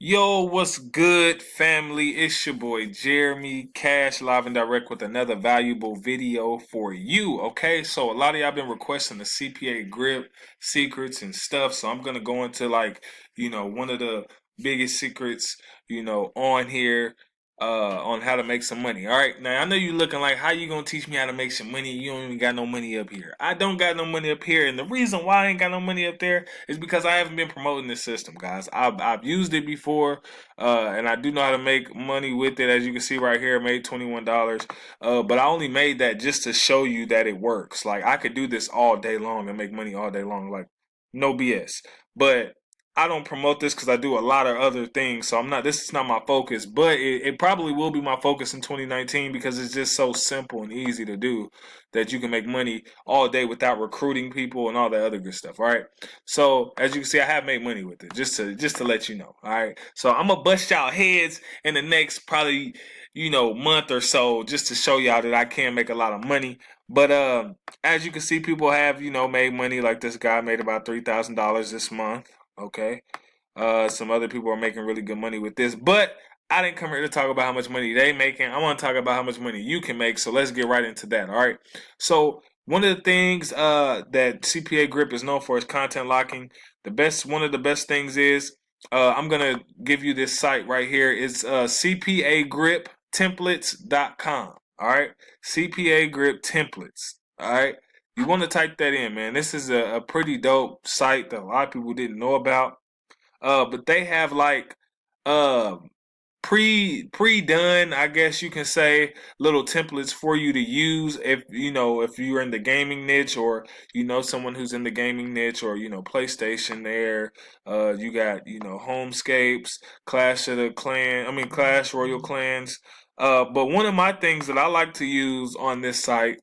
Yo, what's good, family? It's your boy Jeremy Cash, live and direct with another valuable video for you. Okay, so a lot of y'all been requesting the CPA grip secrets and stuff, so I'm gonna go into one of the biggest secrets, on here, on how to make some money. All right, now I know you looking like, how you gonna teach me how to make some money? You don't even got no money up here. I don't got no money up here, and the reason why I ain't got no money up there is because I haven't been promoting this system, guys. I've used it before, and I do know how to make money with it. As you can see right here, I made $21. But I only made that just to show you that it works. Like, I could do this all day long and make money all day long, like no BS. But I don't promote this because I do a lot of other things, so this is not my focus, but it probably will be my focus in 2019 because it's just so simple and easy to do that you can make money all day without recruiting people and all that other good stuff. All right. So as you can see, I have made money with it, just to let you know. All right. So I'm gonna bust y'all heads in the next probably month or so, just to show y'all that I can make a lot of money. But as you can see, people have made money. Like, this guy made about $3,000 this month. Okay. Some other people are making really good money with this, but I didn't come here to talk about how much money they making. I want to talk about how much money you can make. So let's get right into that. All right. So one of the things that CPA Grip is known for is content locking. One of the best things is I'm gonna give you this site right here. It's cpagriptemplates.com. All right. CPA Grip Templates. All right. You want to type that in, man. This is a pretty dope site that a lot of people didn't know about. But they have like uh pre-done, I guess you can say, little templates for you to use if you're in the gaming niche, or someone who's in the gaming niche, or PlayStation there. You got Homescapes, Clash Royal Clans. But one of my things that I like to use on this site,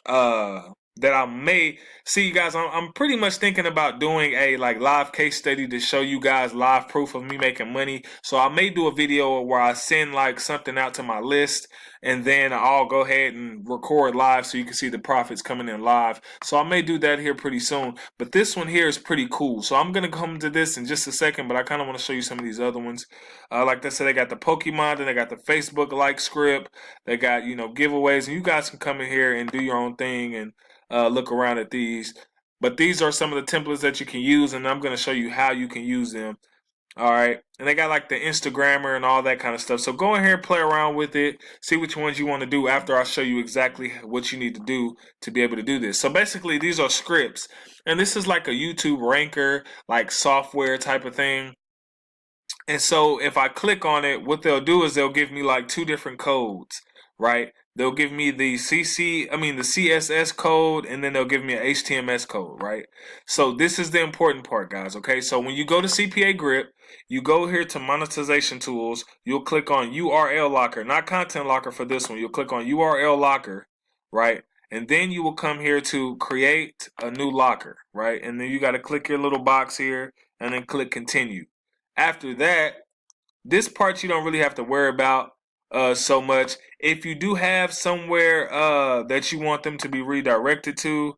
uh that I may see, you guys, I'm pretty much thinking about doing a like live case study to show you guys live proof of me making money. So I may do a video where I send like something out to my list, and then I'll go ahead and record live so you can see the profits coming in live. So I may do that here pretty soon. But this one here is pretty cool. So I'm gonna come to this in just a second, but I kind of want to show you some of these other ones. Like I said, they got the Pokemon, then they got the Facebook like script. They got giveaways, and you guys can come in here and do your own thing and look around at these. But these are some of the templates that you can use, and I'm going to show you how you can use them. All right. And they got like the Instagrammer and all that kind of stuff. So go in here, play around with it, see which ones you want to do after I show you exactly what you need to do to be able to do this. So basically, these are scripts. And this is like a YouTube ranker, like software type of thing. And so if I click on it, what they'll do is they'll give me like two different codes, right? They'll give me the CSS code, and then they'll give me an HTML code, right? So this is the important part, guys, okay? So when you go to CPA Grip, you go here to monetization tools, you'll click on URL locker, not content locker for this one. You'll click on URL locker, right? And then you will come here to create a new locker, right? And then you got to click your little box here and then click continue. After that, this part you don't really have to worry about so much. If you do have somewhere that you want them to be redirected to,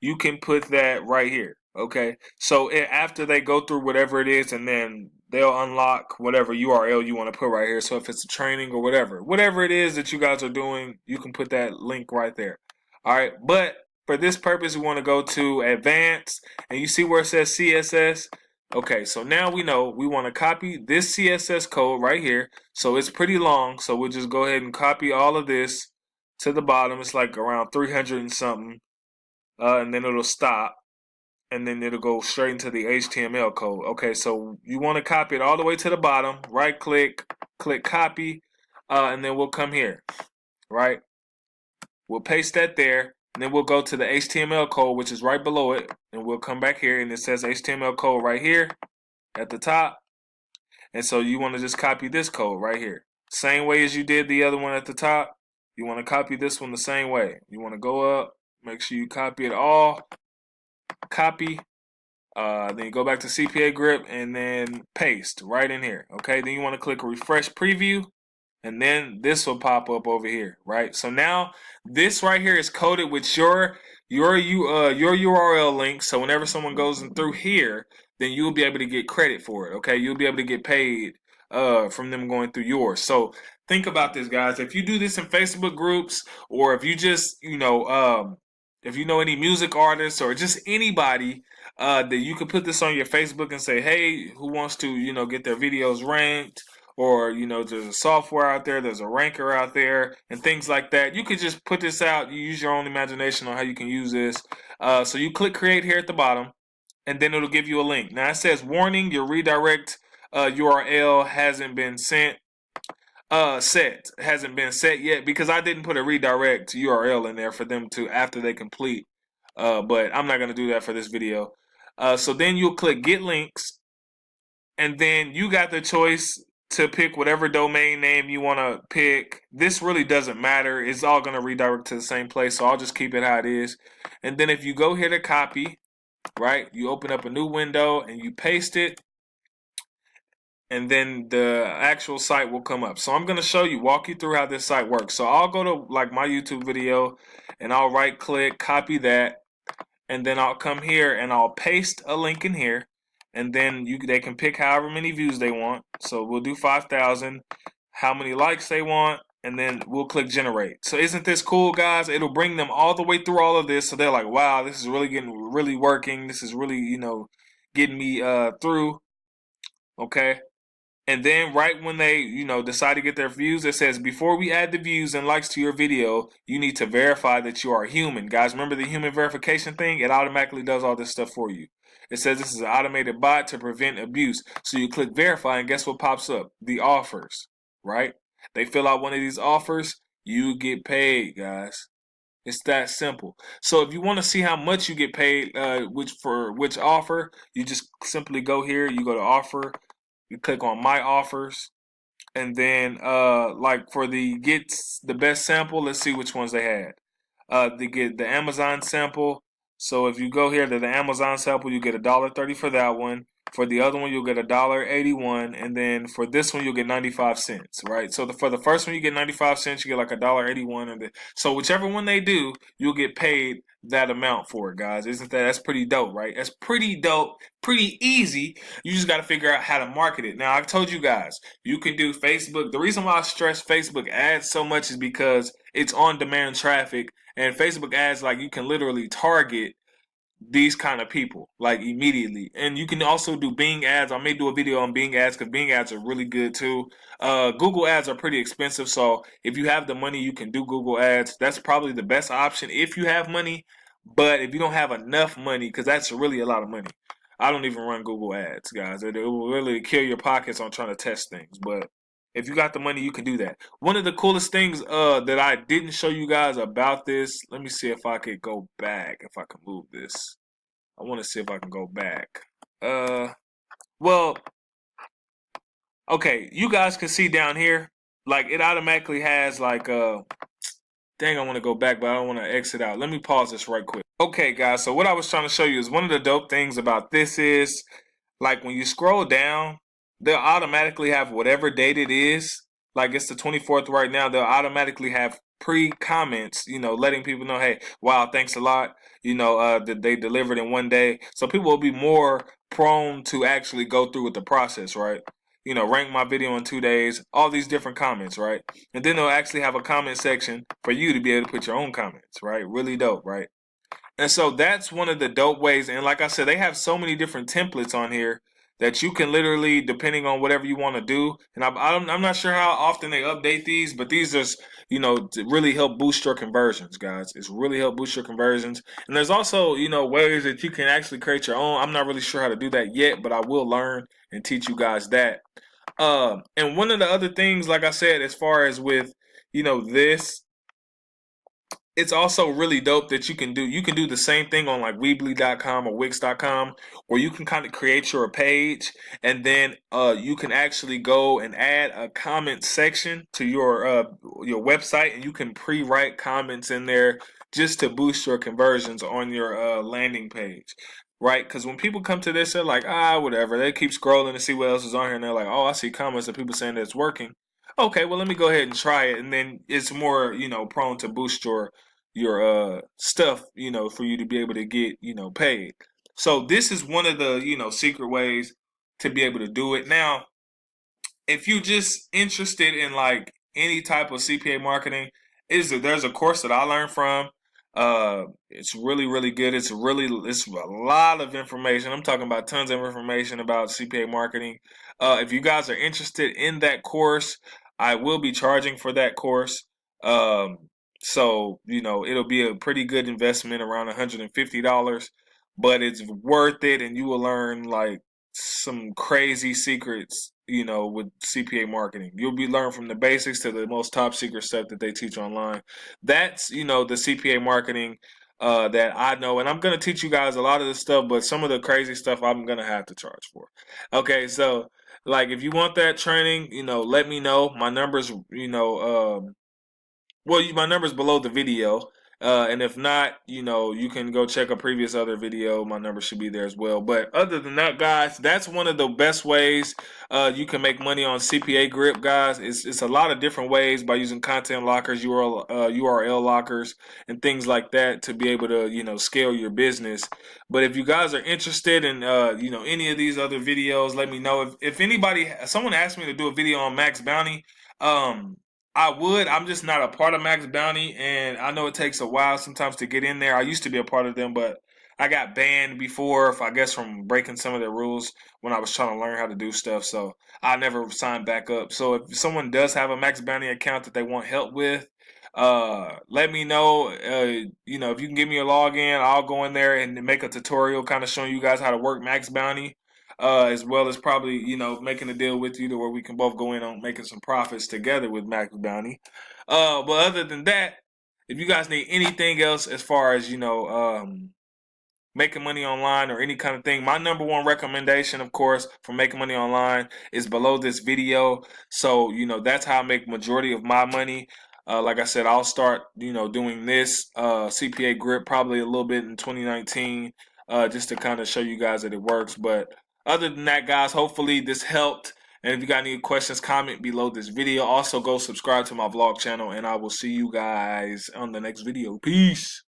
you can put that right here. Okay, so after they go through whatever it is, and then they'll unlock whatever URL you want to put right here. So if it's a training or whatever it is that you guys are doing, you can put that link right there. All right, but for this purpose, we want to go to advanced, and you see where it says CSS. Okay, so now we know we want to copy this CSS code right here. So it's pretty long, so we'll just go ahead and copy all of this to the bottom. It's like around 300 and something, and then it'll stop, and then it'll go straight into the HTML code. Okay, so you want to copy it all the way to the bottom. Right click, click copy, and then we'll come here, right? We'll paste that there. And then we'll go to the HTML code, which is right below it. And we'll come back here, and it says HTML code right here at the top. And so you want to just copy this code right here. Same way as you did the other one at the top. You want to copy this one the same way. You want to go up, make sure you copy it all. Copy. Then you go back to CPA Grip and then paste right in here. Okay, then you want to click refresh preview. And then this will pop up over here, right? So now this right here is coded with your URL link. So whenever someone goes in through here, then you'll be able to get credit for it. Okay, you'll be able to get paid from them going through yours. So think about this, guys. If you do this in Facebook groups, or if you just, if you know any music artists or just anybody, that you could put this on your Facebook and say, hey, who wants to, get their videos ranked? Or, there's a software out there, there's a ranker out there, and things like that. You could just put this out. You use your own imagination on how you can use this. So you click create here at the bottom, and then it'll give you a link. Now it says, warning, your redirect URL hasn't been hasn't been set yet, because I didn't put a redirect URL in there for them to, after they complete. But I'm not going to do that for this video. So then you'll click get links, and then you got the choice to pick whatever domain name you want to pick. This really doesn't matter. It's all going to redirect to the same place, so I'll just keep it how it is. And then if you go here to copy, right, you open up a new window and you paste it, and then the actual site will come up. So I'm going to walk you through how this site works. So I'll go to like my YouTube video, and I'll right click, copy that, and then I'll come here and I'll paste a link in here, and then they can pick however many views they want. So we'll do 5,000, how many likes they want, and then we'll click generate. So isn't this cool, guys? It'll bring them all the way through all of this, so they're like, wow, this is really working. This is really, getting me through. Okay. And then right when they, decide to get their views, it says, before we add the views and likes to your video, you need to verify that you are human. Guys, remember the human verification thing? It automatically does all this stuff for you. It says this is an automated bot to prevent abuse. So you click verify, and guess what pops up? The offers, right? They fill out one of these offers, you get paid, guys. It's that simple. So if you want to see how much you get paid, which offer, you just simply go here, you go to offer, you click on my offers, and then like for the gets the best sample, let's see which ones they had. They get the Amazon sample. So if you go here to the Amazon sample, you get $1.30 for that one. For the other one, you'll get $1.81, and then for this one, you'll get 95 cents, right? So for the first one, you get 95 cents, you get like $1.81, and so whichever one they do, you'll get paid that amount for it, guys. That's pretty dope, right? That's pretty dope, pretty easy. You just got to figure out how to market it. Now, I told you guys, you can do Facebook. The reason why I stress Facebook ads so much is because it's on-demand traffic, and Facebook ads, like, you can literally target these kind of people like immediately. And you can also do Bing ads. I may do a video on Bing ads, because Bing ads are really good too. Google ads are pretty expensive, so if you have the money, you can do Google ads. That's probably the best option if you have money. But if you don't have enough money, because that's really a lot of money, I don't even run Google ads, guys. It will really kill your pockets on trying to test things. But if you got the money, you can do that. One of the coolest things that I didn't show you guys about this, let me see if I could go back, if I can move this. I want to see if I can go back. Well, okay, you guys can see down here, like it automatically has like dang, I want to go back, but I don't want to exit out. Let me pause this right quick. Okay, guys, so what I was trying to show you is one of the dope things about this is, like, when you scroll down, they'll automatically have whatever date it is. Like, it's the 24th right now. They'll automatically have pre-comments, letting people know, hey, wow, thanks a lot. That they delivered in one day. So people will be more prone to actually go through with the process, right? Rank my video in 2 days, all these different comments, right? And then they'll actually have a comment section for you to be able to put your own comments, right? Really dope, right? And so that's one of the dope ways. And like I said, they have so many different templates on here that you can literally, depending on whatever you want to do. And I'm not sure how often they update these, but these are, to really help boost your conversions, guys. It's really help boost your conversions. And there's also, ways that you can actually create your own. I'm not really sure how to do that yet, but I will learn and teach you guys that. And one of the other things, like I said, as far as with, this, it's also really dope that you can do the same thing on like Weebly.com or Wix.com, where you can kind of create your page, and then you can actually go and add a comment section to your website, and you can pre-write comments in there just to boost your conversions on your landing page. Right? Because when people come to this, they're like, whatever. They keep scrolling to see what else is on here, and they're like, oh, I see comments of people saying that it's working. Okay, well, let me go ahead and try it, and then it's more, prone to boost your stuff, for you to be able to get, paid. So this is one of the, secret ways to be able to do it. Now, if you just interested in like any type of CPA marketing, there's a course that I learned from. It's really really good. It's a lot of information. I'm talking about tons of information about CPA marketing. If you guys are interested in that course, I will be charging for that course. Um, so it'll be a pretty good investment, around $150, but it's worth it, and you will learn like some crazy secrets, with CPA marketing. You'll be learning from the basics to the most top secret stuff that they teach online. That's, the CPA marketing that I know. And I'm going to teach you guys a lot of this stuff, but some of the crazy stuff I'm going to have to charge for. Okay, so like if you want that training, let me know. My number's, my number's below the video. And if not, you can go check a previous other video. My number should be there as well. But other than that, guys, that's one of the best ways you can make money on CPA Grip, guys. It's a lot of different ways by using content lockers, URL lockers, and things like that to be able to, scale your business. But if you guys are interested in, any of these other videos, let me know. If someone asked me to do a video on Max Bounty, I would. I'm just not a part of Max Bounty, and I know it takes a while sometimes to get in there. I used to be a part of them, but I got banned before, I guess, from breaking some of their rules when I was trying to learn how to do stuff. So I never signed back up. So if someone does have a Max Bounty account that they want help with, let me know. If you can give me a login, I'll go in there and make a tutorial kind of showing you guys how to work Max Bounty. As well as probably, making a deal with you to where we can both go in on making some profits together with Max Bounty. But other than that, if you guys need anything else as far as, making money online or any kind of thing, my number one recommendation, of course, for making money online is below this video. So, that's how I make majority of my money. Like I said, I'll start, doing this CPA grip probably a little bit in 2019, just to kind of show you guys that it works. But other than that, guys, hopefully this helped. And if you got any questions, comment below this video. Also, go subscribe to my vlog channel, and I will see you guys on the next video. Peace.